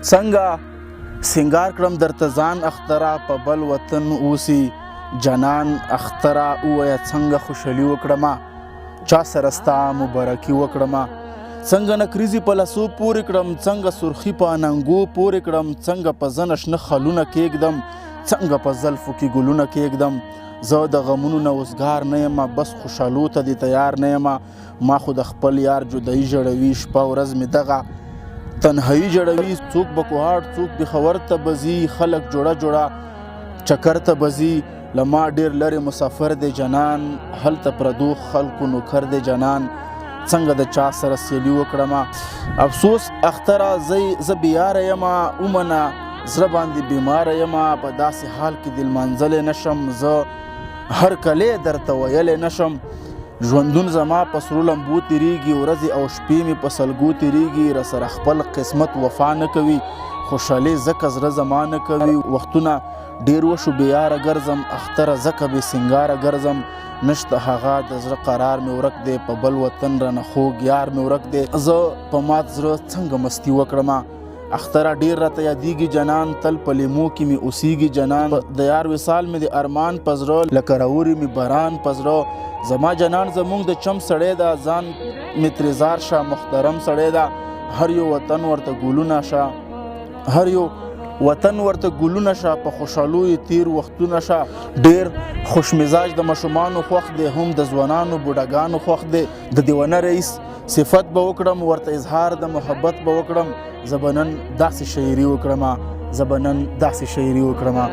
څنګه سنگار کړم درته ځان اختره په بل وطن اوسي جانان اختره ووایه څنګه خوشحالي وکړمه چا سره ستا مبارکي وکړمه څنګه نکریزي په لاسو پورې کړم څنګه سرخي په اننګو پورې کړم څنګه په زنه شنه خلونه کېږدم څنګه په زلفو کې ګلونه کېږدم زه د غمونو نه اوسګار نه یم بس خوشحالو ته دې تیار نه یم ما خو د خپل یار جدایي ژړوي شپه ورځ مې دغه تنهایي جوړوي څوک به کوهاټ څوک پېښور ته به ځي خلک جوړه جوړه چکر ته به ځي له ما ډېر لرې مسافر دی جانان هلته پردو خلکو نوکر دی جانان څنګه د چا سره سیلي وکړمه افسوس اختره زه بېیاره یمه ومنه زړه باندې بیماره یمه په داسې حال کې دل منځلی نشم زه هر کلی درته ویلی نشم ژوندون زما په سرو لمبو تېرېږي ورځې او شپې مې په سلګو تېرېږي راسره خپل قسمت وفا نه کوي خوشحالي ځکه زړه زما نه کوي وختونه ډېر وشو بېیاره ګرځم اختره ځکه بې سینګاره ګرځم نشته هغه د زړه قرار مې ورک دی په بل وطن رانه خوږ یار مې ورک دی زه په مات زړه څنګه مستی وکړمه اختره ډېر راته یادېږي جانان تل په لیمو کې مې اوسېږي جانان د یار وصال مې د ارمان په زړه لکه راوري مې باران په زړه زما جانان زموږ د چم سړی ده ځان مې ترې زار شه محترم سړی ده هر یو وطن ورته ګلونه شه هر یو وطن ورته ګلونه شه په خوشحالو یې تیر وختونه شه ډېر خوش مزاج د ماشومانو خوښ دی هم د ځوانانو بوډاګانو خوښ دی د دیوانه رئیس صفت به وکړم ورته اظهار د محبت به وکړم زه به نن داسې شاعري وکړمه